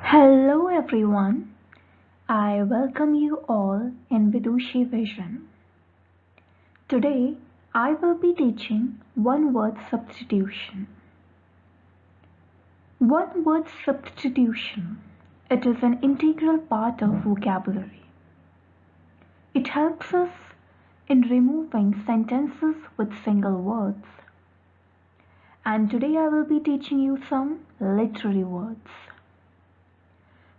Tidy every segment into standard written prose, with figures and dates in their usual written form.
Hello everyone, I welcome you all in Vidushi Vision. Today I will be teaching one word substitution. One word substitution. It is an integral part of vocabulary. It helps us in removing sentences with single words. And today I will be teaching you some literary words.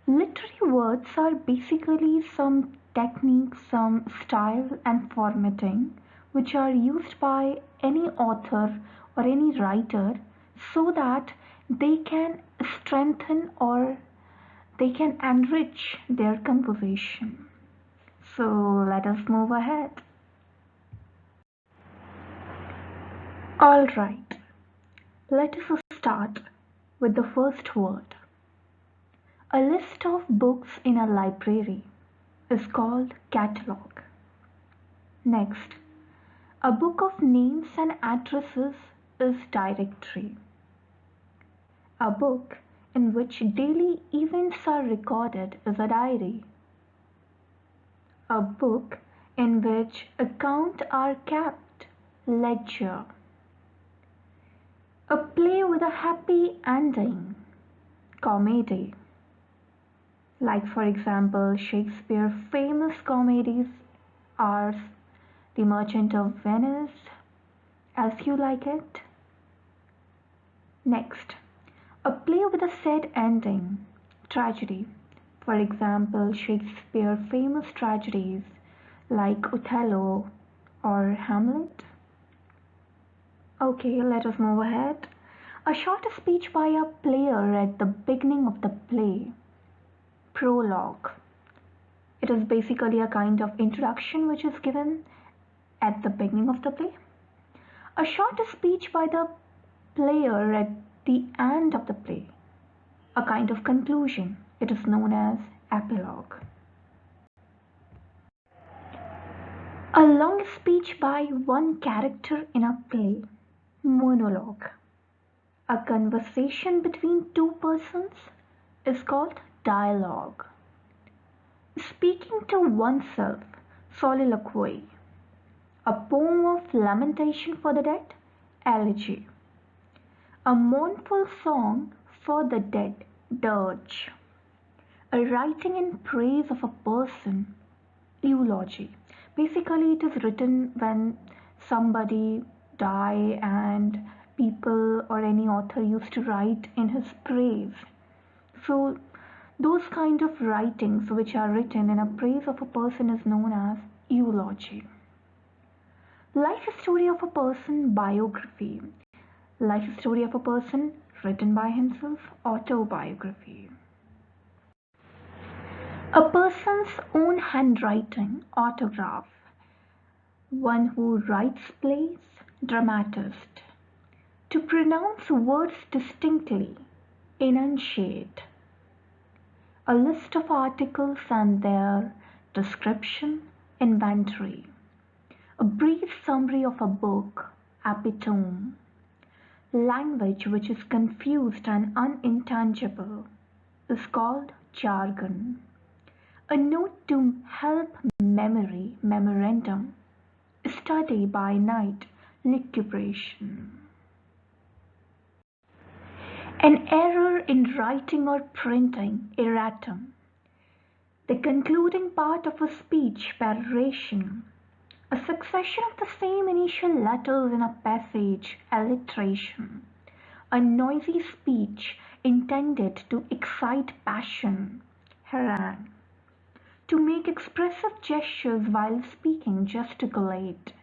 Literary words are basically some techniques, some style and formatting which are used by any author or any writer so that they can strengthen or they can enrich their composition. So let us move ahead. Alright, let us start with the first word. A list of books in a library is called catalog. Next, a book of names and addresses is directory. A book in which daily events are recorded is a diary. A book in which accounts are kept, ledger. A play with a happy ending, comedy. Like for example, Shakespeare's famous comedies are The Merchant of Venice, As You Like It. Next, a play with a sad ending, tragedy. For example, Shakespeare's famous tragedies like Othello or Hamlet. Okay, let us move ahead. A short speech by a player at the beginning of the play. Prologue. It is basically a kind of introduction which is given at the beginning of the play. A short speech by the player at the end of the play. A kind of conclusion. It is known as epilogue. A long speech by one character in a play. Monologue. A conversation between two persons is called dialogue. Speaking to oneself, soliloquy. A poem of lamentation for the dead, elegy. A mournful song for the dead, dirge. A writing in praise of a person, eulogy. Basically, it is written when somebody die and people or any author used to write in his praise. So those kind of writings which are written in a praise of a person is known as eulogy. Life story of a person, biography. Life story of a person written by himself, autobiography. A person's own handwriting, autograph. One who writes plays, dramatist. To pronounce words distinctly, enunciate. A list of articles and their description, inventory. A brief summary of a book, epitome. Language which is confused and unintelligible is called jargon. A note to help memory, memorandum. Study by night, lucubration. An error in writing or printing, erratum. The concluding part of a speech, peroration. A succession of the same initial letters in a passage, alliteration. A noisy speech intended to excite passion, harangue. To make expressive gestures while speaking, gesticulate.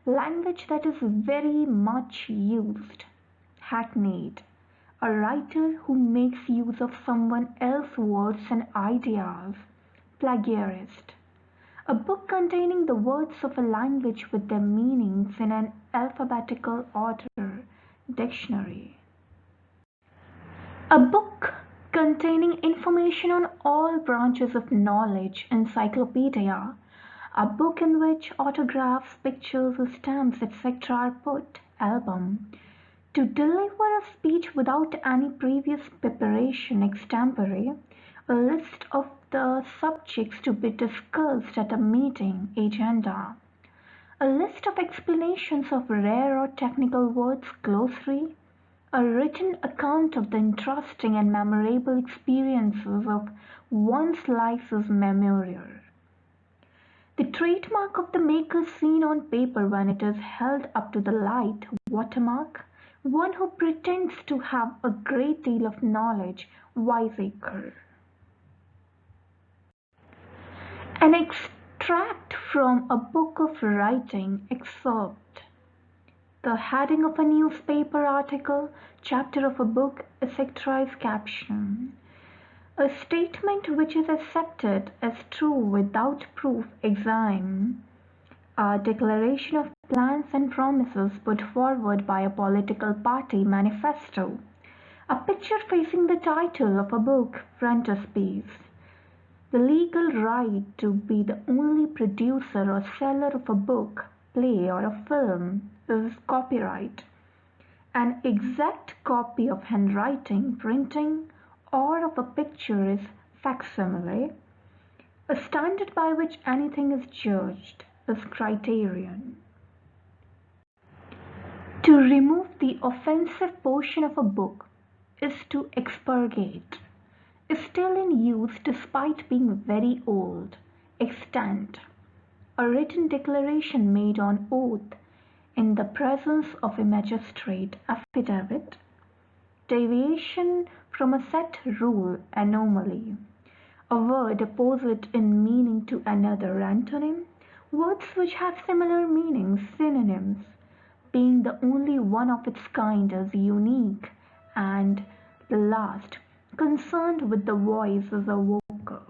Language that is very much used, hackneyed. A writer who makes use of someone else's words and ideas, plagiarist. A book containing the words of a language with their meanings in an alphabetical order, dictionary. A book containing information on all branches of knowledge, encyclopedia. A book in which autographs, pictures, stamps, etc. are put, album. To deliver a speech without any previous preparation extempore, a list of the subjects to be discussed at a meeting agenda, a list of explanations of rare or technical words glossary, a written account of the interesting and memorable experiences of one's life is memorial. The trademark of the maker seen on paper when it is held up to the light, watermark, one who pretends to have a great deal of knowledge, wiseacre. An extract from a book of writing excerpt. The heading of a newspaper article, chapter of a book, etc. is caption. A statement which is accepted as true without proof exam. A declaration of plans and promises put forward by a political party manifesto. A picture facing the title of a book frontispiece. The legal right to be the only producer or seller of a book, play, or a film is copyright. An exact copy of handwriting, printing, or of a picture is facsimile. A standard by which anything is judged is criterion. To remove the offensive portion of a book is to expurgate. Is still in use despite being very old. Extant. A written declaration made on oath in the presence of a magistrate. Affidavit. Deviation from a set rule. Anomaly. A word opposite in meaning to another. Antonym. Words which have similar meanings. Synonyms. Being the only one of its kind is unique. And the last, concerned with the voice is a vocal.